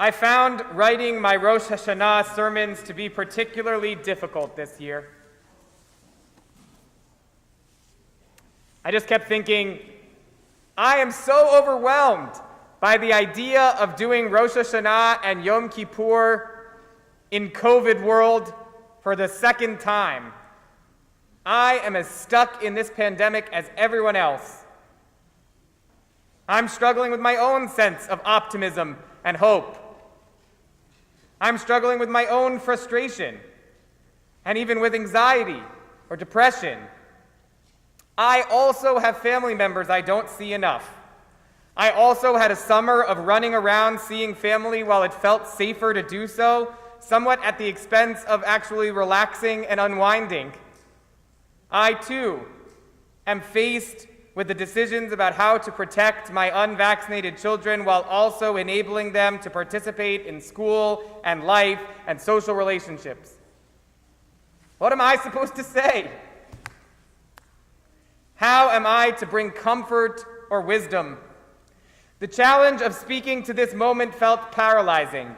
I found writing my Rosh Hashanah sermons to be particularly difficult this year. I just kept thinking, I am so overwhelmed by the idea of doing Rosh Hashanah and Yom Kippur in COVID world for the second time. I am as stuck in this pandemic as everyone else. I'm struggling with my own sense of optimism and hope. I'm struggling with my own frustration and even with anxiety or depression. I also have family members I don't see enough. I also had a summer of running around seeing family while it felt safer to do so, somewhat at the expense of actually relaxing and unwinding. I, too, am faced with the decisions about how to protect my unvaccinated children while also enabling them to participate in school and life and social relationships. What am I supposed to say? How am I to bring comfort or wisdom? The challenge of speaking to this moment felt paralyzing.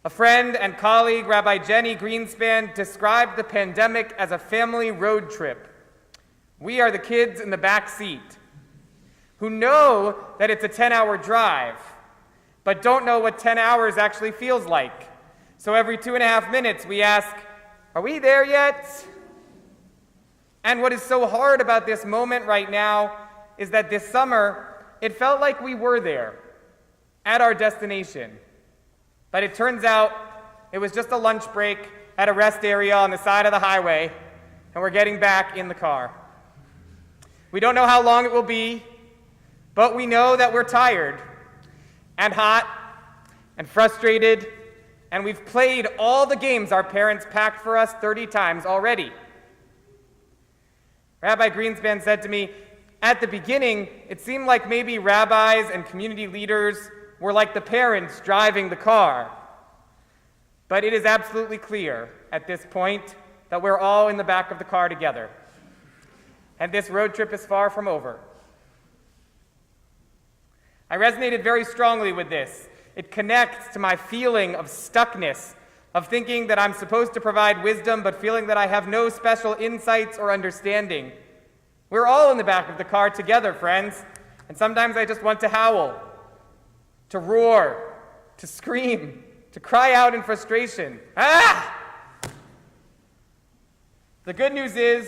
A friend and colleague, Rabbi Jenny Greenspan, described the pandemic as a family road trip. We are the kids in the back seat who know that it's a 10-hour drive, but don't know what 10 hours actually feels like. So every 2.5 minutes we ask, are we there yet? And what is so hard about this moment right now is that this summer, it felt like we were there, at our destination. But it turns out it was just a lunch break at a rest area on the side of the highway, and we're getting back in the car. We don't know how long it will be, but we know that we're tired and hot and frustrated, and we've played all the games our parents packed for us 30 times already. Rabbi Greenspan said to me, at the beginning, it seemed like maybe rabbis and community leaders were like the parents driving the car. But it is absolutely clear at this point that we're all in the back of the car together. And this road trip is far from over. I resonated very strongly with this. It connects to my feeling of stuckness, of thinking that I'm supposed to provide wisdom, but feeling that I have no special insights or understanding. We're all in the back of the car together, friends, and sometimes I just want to howl, to roar, to scream, to cry out in frustration. Ah! The good news is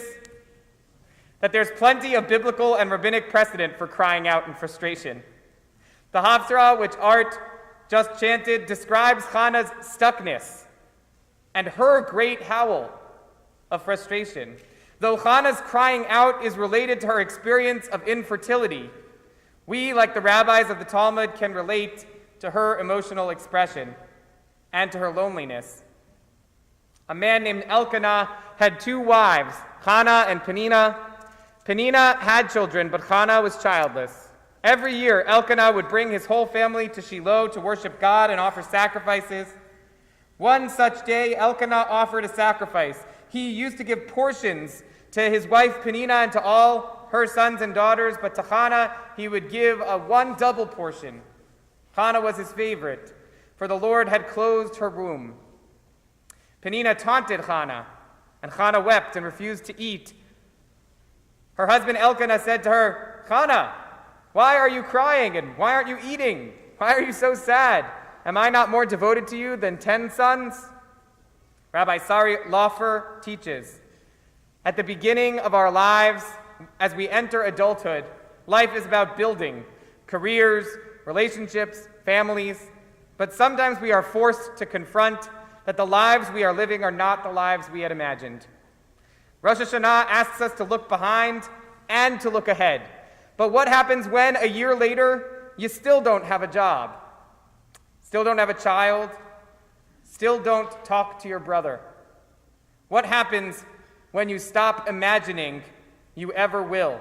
that there's plenty of biblical and rabbinic precedent for crying out in frustration. The Haftarah, which Art just chanted, describes Hannah's stuckness and her great howl of frustration. Though Hannah's crying out is related to her experience of infertility, we, like the rabbis of the Talmud, can relate to her emotional expression and to her loneliness. A man named Elkanah had 2 wives, Hannah and Penina. Penina had children, but Hannah was childless. Every year, Elkanah would bring his whole family to Shiloh to worship God and offer sacrifices. One such day, Elkanah offered a sacrifice. He used to give portions to his wife Penina and to all her sons and daughters, but to Hannah he would give one double portion. Hannah was his favorite, for the Lord had closed her womb. Penina taunted Hannah, and Hannah wept and refused to eat. Her husband Elkanah said to her, Hannah, why are you crying and why aren't you eating? Why are you so sad? Am I not more devoted to you than 10 sons? Rabbi Sari Laufer teaches, at the beginning of our lives, as we enter adulthood, life is about building careers, relationships, families, but sometimes we are forced to confront that the lives we are living are not the lives we had imagined. Rosh Hashanah asks us to look behind and to look ahead. But what happens when, a year later, you still don't have a job, still don't have a child, still don't talk to your brother? What happens when you stop imagining you ever will?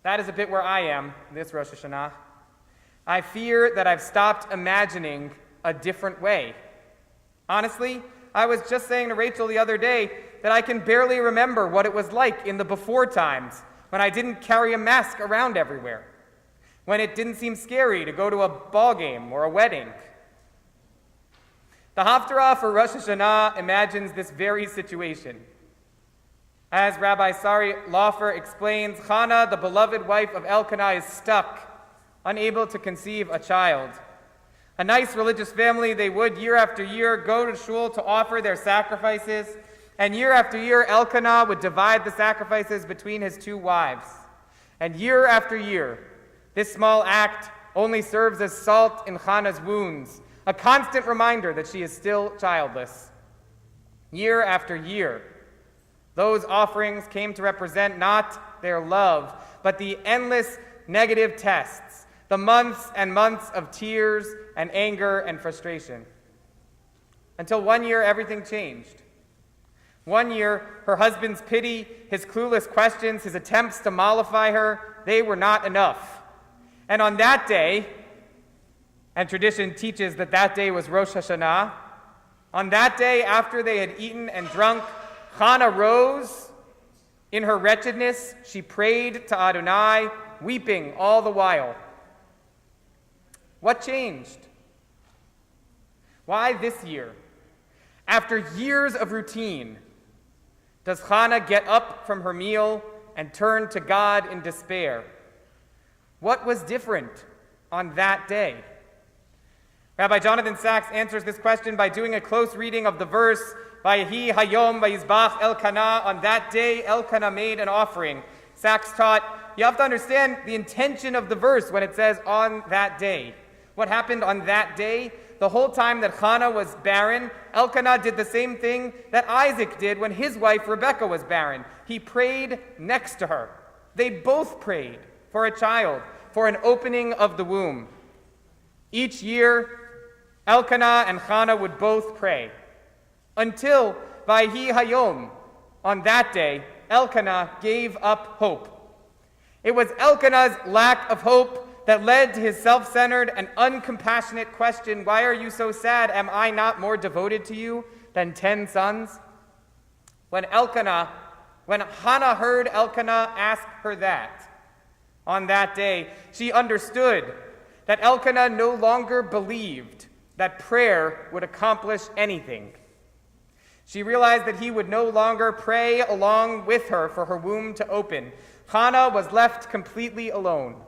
That is a bit where I am this Rosh Hashanah. I fear that I've stopped imagining a different way. Honestly, I was just saying to Rachel the other day that I can barely remember what it was like in the before times when I didn't carry a mask around everywhere. when it didn't seem scary to go to a ball game or a wedding. The Haftarah for Rosh Hashanah imagines this very situation. As Rabbi Sari Laufer explains, Chana, the beloved wife of Elkanah, is stuck, unable to conceive a child. A nice religious family, they would year after year go to shul to offer their sacrifices, and year after year Elkanah would divide the sacrifices between his two wives. And year after year, this small act only serves as salt in Chana's wounds, a constant reminder that she is still childless. Year after year, those offerings came to represent not their love, but the endless negative tests, the months and months of tears and anger and frustration. Until one year, everything changed. One year, her husband's pity, his clueless questions, his attempts to mollify her, they were not enough. And on that day, and tradition teaches that that day was Rosh Hashanah, on that day, after they had eaten and drunk, Chana rose. In her wretchedness, she prayed to Adonai, weeping all the while. What changed? Why this year, after years of routine, does Chana get up from her meal and turn to God in despair? What was different on that day? Rabbi Jonathan Sachs answers this question by doing a close reading of the verse, Vayehi hayom vayizbach Elkanah. On that day, Elkanah made an offering. Sachs taught, you have to understand the intention of the verse when it says on that day. What happened on that day? The whole time that Chana was barren, Elkanah did the same thing that Isaac did when his wife Rebekah was barren. He prayed next to her. They both prayed for a child, for an opening of the womb. Each year, Elkanah and Chana would both pray, until Vayhi Hayom, on that day, Elkanah gave up hope. It was Elkanah's lack of hope that led to his self-centered and uncompassionate question, why are you so sad? Am I not more devoted to you than 10 sons? When Hannah heard Elkanah ask her that, on that day, she understood that Elkanah no longer believed that prayer would accomplish anything. She realized that he would no longer pray along with her for her womb to open. Hannah was left completely alone,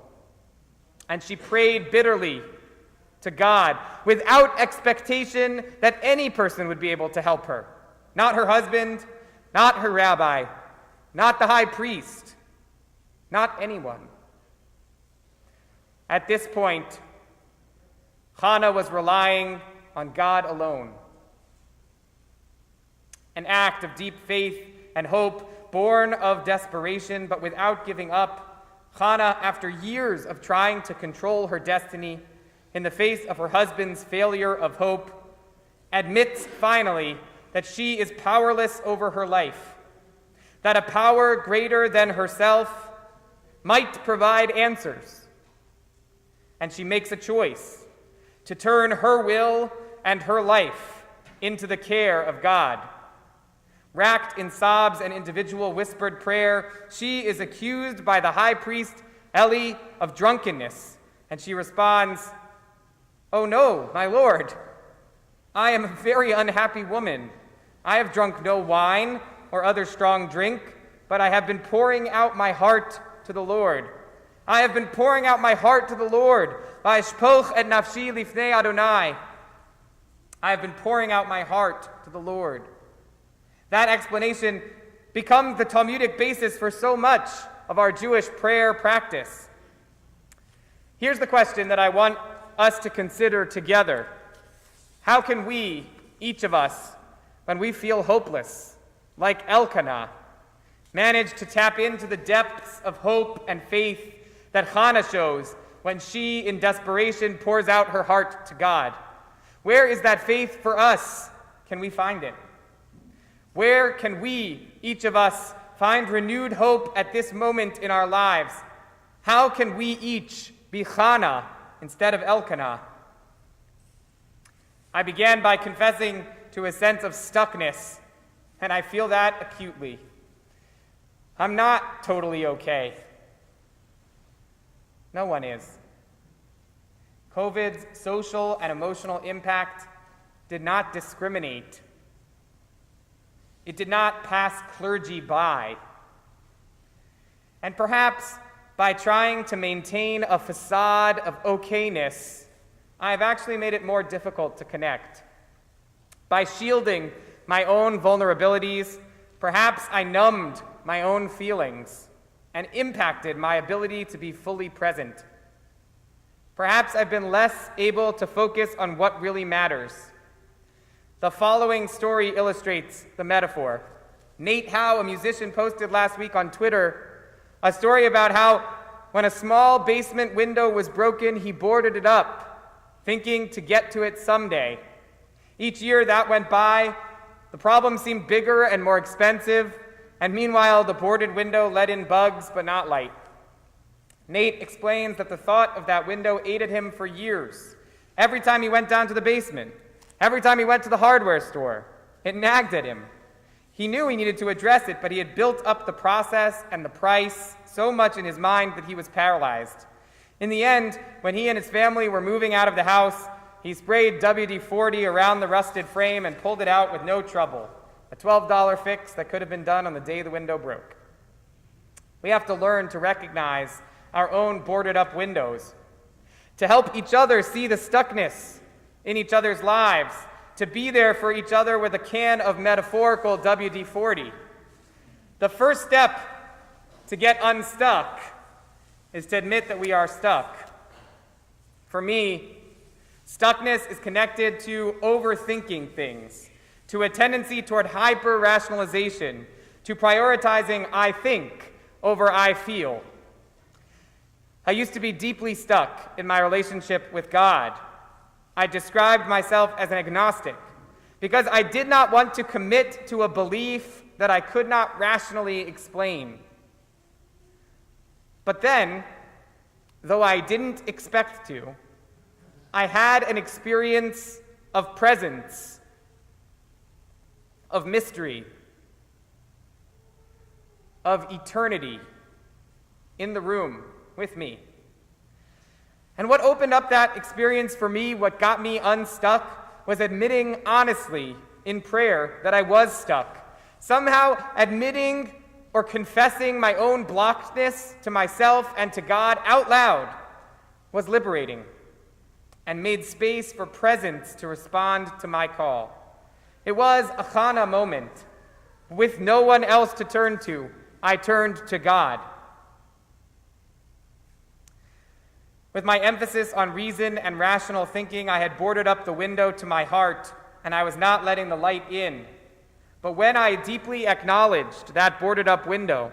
and she prayed bitterly to God without expectation that any person would be able to help her. Not her husband, not her rabbi, not the high priest, not anyone. At this point, Hannah was relying on God alone. An act of deep faith and hope, born of desperation, but without giving up. Hannah, after years of trying to control her destiny, in the face of her husband's failure of hope, admits finally that she is powerless over her life, that a power greater than herself might provide answers. And she makes a choice to turn her will and her life into the care of God. Racked in sobs and individual whispered prayer, she is accused by the high priest, Eli, of drunkenness. And she responds, "Oh no, my Lord, I am a very unhappy woman. I have drunk no wine or other strong drink, but I have been pouring out my heart to the Lord. I have been pouring out my heart to the Lord. Va'eshpoch et nafshi lifnei Adonai. I have been pouring out my heart to the Lord." That explanation becomes the Talmudic basis for so much of our Jewish prayer practice. Here's the question that I want us to consider together. How can we, each of us, when we feel hopeless, like Elkanah, manage to tap into the depths of hope and faith that Hannah shows when she, in desperation, pours out her heart to God? Where is that faith for us? Can we find it? Where can we, each of us, find renewed hope at this moment in our lives? How can we each be Hannah instead of Elkanah? I began by confessing to a sense of stuckness, and I feel that acutely. I'm not totally okay. No one is. COVID's social and emotional impact did not discriminate. It did not pass clergy by. And perhaps by trying to maintain a facade of okayness, I have actually made it more difficult to connect. By shielding my own vulnerabilities, perhaps I numbed my own feelings and impacted my ability to be fully present. Perhaps I've been less able to focus on what really matters. The following story illustrates the metaphor. Nate Howe, a musician, posted last week on Twitter a story about how when a small basement window was broken, he boarded it up, thinking to get to it someday. Each year that went by, the problem seemed bigger and more expensive, and meanwhile the boarded window let in bugs but not light. Nate explains that the thought of that window ate at him for years. Every time he went down to the basement, every time he went to the hardware store, it nagged at him. He knew he needed to address it, but he had built up the process and the price so much in his mind that he was paralyzed. In the end, when he and his family were moving out of the house, he sprayed WD-40 around the rusted frame and pulled it out with no trouble, a $12 fix that could have been done on the day the window broke. We have to learn to recognize our own boarded up windows, to help each other see the stuckness in each other's lives, to be there for each other with a can of metaphorical WD-40. The first step to get unstuck is to admit that we are stuck. For me, stuckness is connected to overthinking things, to a tendency toward hyper-rationalization, to prioritizing I think over I feel. I used to be deeply stuck in my relationship with God. I described myself as an agnostic because I did not want to commit to a belief that I could not rationally explain. But then, though I didn't expect to, I had an experience of presence, of mystery, of eternity in the room with me. And what opened up that experience for me, what got me unstuck, was admitting honestly in prayer that I was stuck. Somehow admitting or confessing my own blockedness to myself and to God out loud was liberating and made space for presence to respond to my call. It was a Hashanah moment. With no one else to turn to, I turned to God. With my emphasis on reason and rational thinking, I had boarded up the window to my heart, and I was not letting the light in. But when I deeply acknowledged that boarded up window,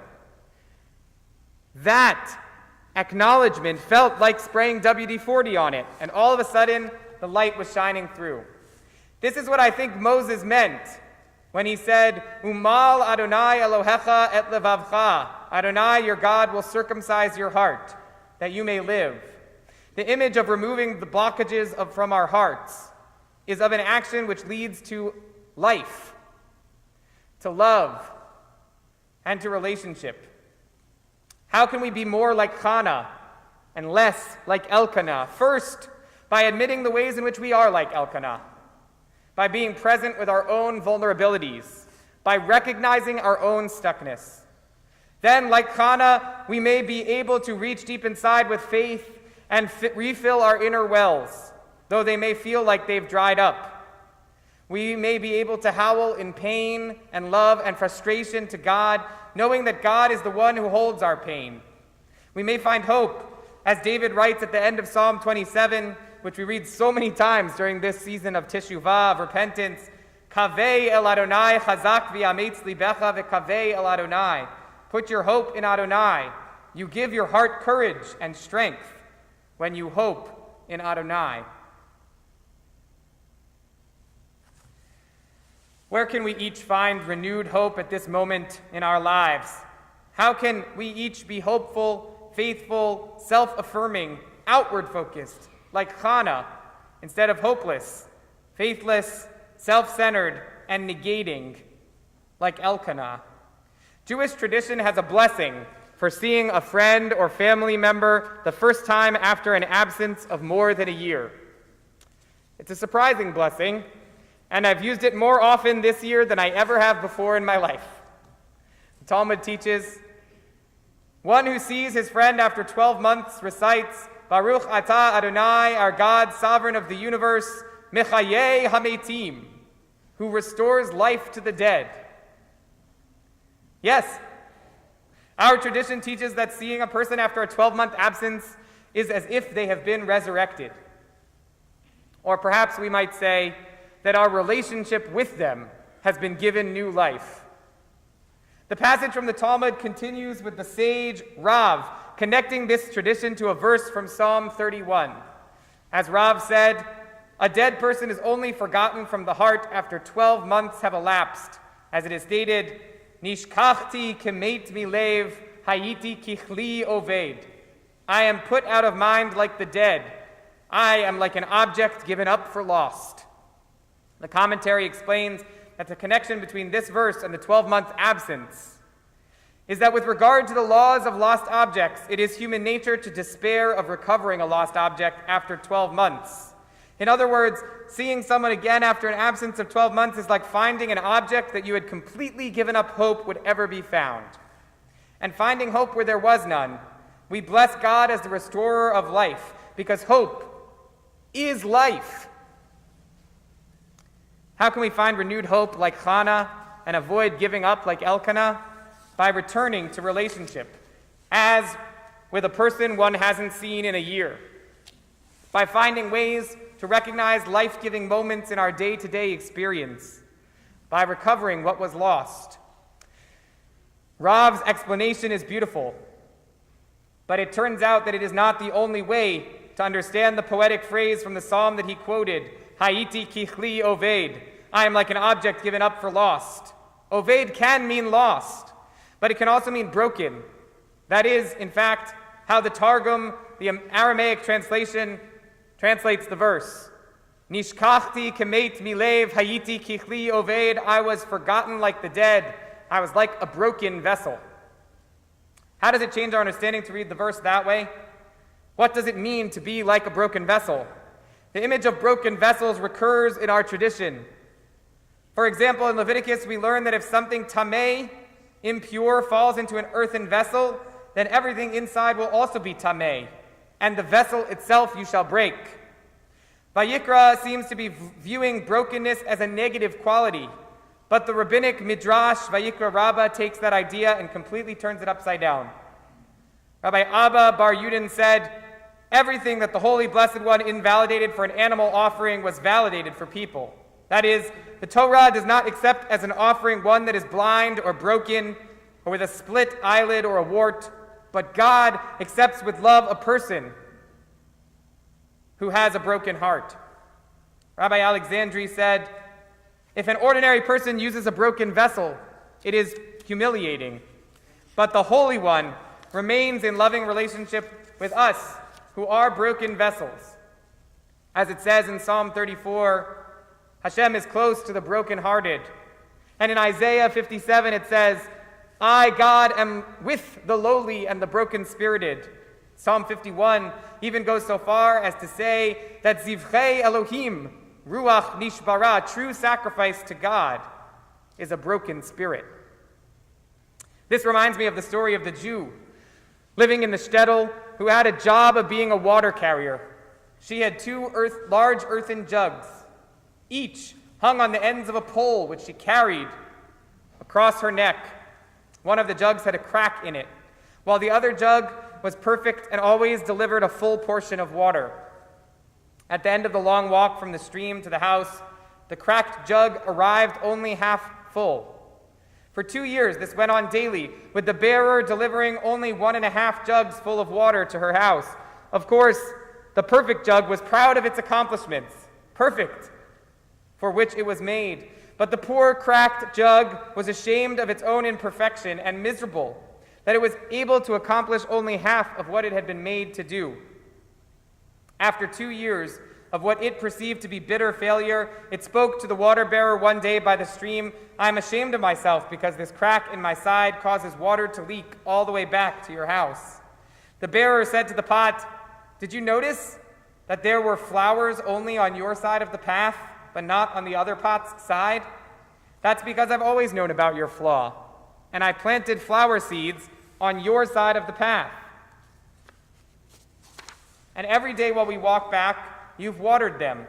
that acknowledgement felt like spraying WD-40 on it, and all of a sudden, the light was shining through. This is what I think Moses meant when he said, Umal Adonai Elohecha et levavcha. Adonai, your God, will circumcise your heart, that you may live. The image of removing the blockages from our hearts is of an action which leads to life, to love, and to relationship. How can we be more like Chana and less like Elkanah? First, by admitting the ways in which we are like Elkanah, by being present with our own vulnerabilities, by recognizing our own stuckness. Then, like Chana, we may be able to reach deep inside with faith and refill our inner wells, though they may feel like they've dried up. We may be able to howl in pain and love and frustration to God, knowing that God is the one who holds our pain. We may find hope, as David writes at the end of Psalm 27, which we read so many times during this season of Teshuvah, of repentance, Kaveh el Adonai chazak v'yametz libecha v'kaveh el Adonai. Put your hope in Adonai. You give your heart courage and strength when you hope in Adonai. Where can we each find renewed hope at this moment in our lives? How can we each be hopeful, faithful, self-affirming, outward-focused, like Chana, instead of hopeless, faithless, self-centered, and negating, like Elkanah? Jewish tradition has a blessing for seeing a friend or family member the first time after an absence of more than a year. It's a surprising blessing, and I've used it more often this year than I ever have before in my life. The Talmud teaches, one who sees his friend after 12 months recites, Baruch Atah Adonai, our God, sovereign of the universe, Mechayeh Hametim, who restores life to the dead. Yes, our tradition teaches that seeing a person after a 12-month absence is as if they have been resurrected. Or perhaps we might say that our relationship with them has been given new life. The passage from the Talmud continues with the sage Rav connecting this tradition to a verse from Psalm 31. As Rav said, a dead person is only forgotten from the heart after 12 months have elapsed. As it is stated, Nishkachti kemeit milev hayiti kichli oved. I am put out of mind like the dead. I am like an object given up for lost. The commentary explains that the connection between this verse and the 12-month absence is that with regard to the laws of lost objects, it is human nature to despair of recovering a lost object after 12 months. In other words, seeing someone again after an absence of 12 months is like finding an object that you had completely given up hope would ever be found. And finding hope where there was none, we bless God as the restorer of life, because hope is life. How can we find renewed hope like Chana and avoid giving up like Elkanah? By returning to relationship, as with a person one hasn't seen in a year. By finding ways to recognize life-giving moments in our day-to-day experience. By recovering what was lost. Rav's explanation is beautiful, but it turns out that it is not the only way to understand the poetic phrase from the psalm that he quoted, Hayiti kichli oved, I am like an object given up for lost. Oved can mean lost, but it can also mean broken. That is, in fact, how the Targum, the Aramaic translation, translates the verse. Nishkachti kemeit milev hayiti kichli oved, I was forgotten like the dead. I was like a broken vessel. How does it change our understanding to read the verse that way? What does it mean to be like a broken vessel? The image of broken vessels recurs in our tradition. For example, in Leviticus, we learn that if something tameh, impure, falls into an earthen vessel, then everything inside will also be tameh, and the vessel itself you shall break. Vayikra seems to be viewing brokenness as a negative quality, but the rabbinic midrash Vayikra Rabbah takes that idea and completely turns it upside down. Rabbi Abba Bar Yudin said, everything that the Holy Blessed One invalidated for an animal offering was validated for people. That is, the Torah does not accept as an offering one that is blind or broken or with a split eyelid or a wart, but God accepts with love a person who has a broken heart. Rabbi Alexandri said, if an ordinary person uses a broken vessel, it is humiliating, but the Holy One remains in loving relationship with us who are broken vessels. As it says in Psalm 34, Hashem is close to the brokenhearted. And in Isaiah 57 it says, I, God, am with the lowly and the broken-spirited. Psalm 51 even goes so far as to say that Zivchei Elohim, Ruach Nishbara, true sacrifice to God, is a broken spirit. This reminds me of the story of the Jew living in the shtetl who had a job of being a water carrier. She had two large earthen jugs, each hung on the ends of a pole which she carried across her neck. One of the jugs had a crack in it, while the other jug was perfect and always delivered a full portion of water. At the end of the long walk from the stream to the house, the cracked jug arrived only half full. For 2 years, this went on daily, with the bearer delivering only 1.5 jugs full of water to her house. Of course, the perfect jug was proud of its accomplishments, perfect, for which it was made. But the poor cracked jug was ashamed of its own imperfection and miserable that it was able to accomplish only half of what it had been made to do. After 2 years, of what it perceived to be bitter failure, it spoke to the water bearer one day by the stream, "I am ashamed of myself because this crack in my side causes water to leak all the way back to your house." The bearer said to the pot, "Did you notice that there were flowers only on your side of the path, but not on the other pot's side? That's because I've always known about your flaw, and I planted flower seeds on your side of the path. And every day while we walk back, you've watered them.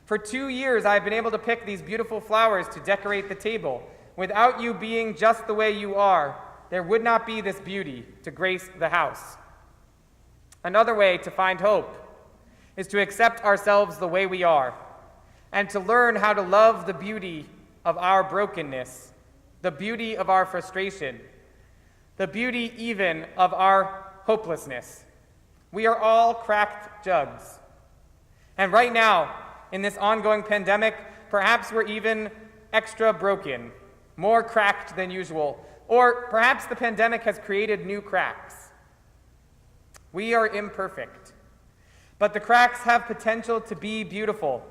For 2 years, I've been able to pick these beautiful flowers to decorate the table. Without you being just the way you are, there would not be this beauty to grace the house." Another way to find hope is to accept ourselves the way we are and to learn how to love the beauty of our brokenness, the beauty of our frustration, the beauty even of our hopelessness. We are all cracked jugs. And right now, in this ongoing pandemic, perhaps we're even extra broken, more cracked than usual, or perhaps the pandemic has created new cracks. We are imperfect, but the cracks have potential to be beautiful.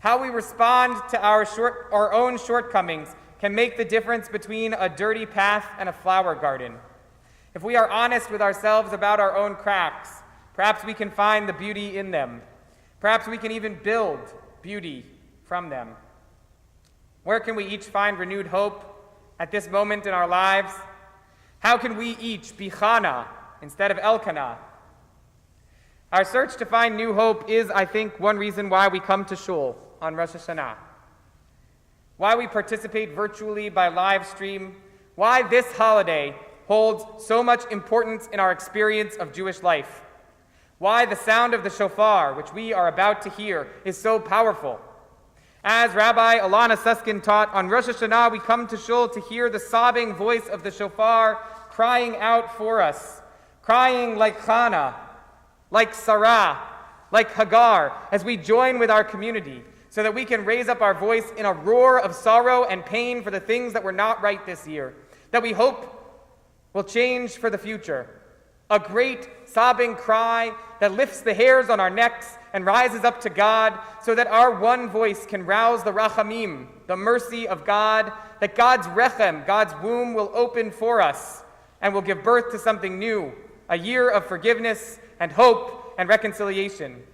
How we respond to our own shortcomings can make the difference between a dirty path and a flower garden. If we are honest with ourselves about our own cracks, perhaps we can find the beauty in them. Perhaps we can even build beauty from them. Where can we each find renewed hope at this moment in our lives? How can we each be Chana instead of Elkanah? Our search to find new hope is, I think, one reason why we come to Shul on Rosh Hashanah, why we participate virtually by live stream, why this holiday holds so much importance in our experience of Jewish life, why the sound of the shofar, which we are about to hear, is so powerful. As Rabbi Alana Suskin taught, on Rosh Hashanah we come to Shul to hear the sobbing voice of the shofar crying out for us, crying like Chana, like Sarah, like Hagar, as we join with our community, so that we can raise up our voice in a roar of sorrow and pain for the things that were not right this year, that we hope will change for the future. A great sobbing cry that lifts the hairs on our necks and rises up to God, so that our one voice can rouse the rachamim, the mercy of God, that God's rechem, God's womb, will open for us and will give birth to something new, a year of forgiveness and hope and reconciliation.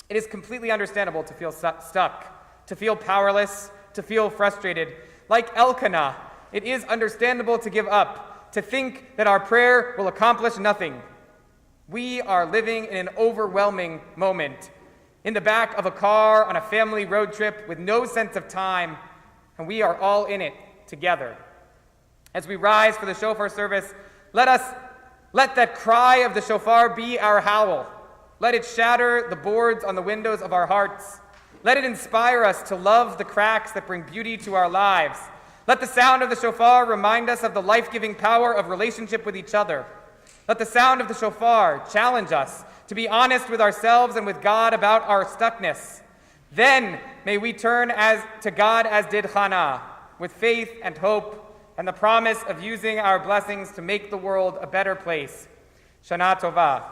It is completely understandable to feel stuck, to feel powerless, to feel frustrated. Like Elkanah, it is understandable to give up, to think that our prayer will accomplish nothing. We are living in an overwhelming moment, in the back of a car on a family road trip with no sense of time, and we are all in it together. As we rise for the shofar service, let that cry of the shofar be our howl. Let it shatter the boards on the windows of our hearts. Let it inspire us to love the cracks that bring beauty to our lives. Let the sound of the shofar remind us of the life-giving power of relationship with each other. Let the sound of the shofar challenge us to be honest with ourselves and with God about our stuckness. Then may we turn to God as did Hannah, with faith and hope and the promise of using our blessings to make the world a better place. Shana Tova.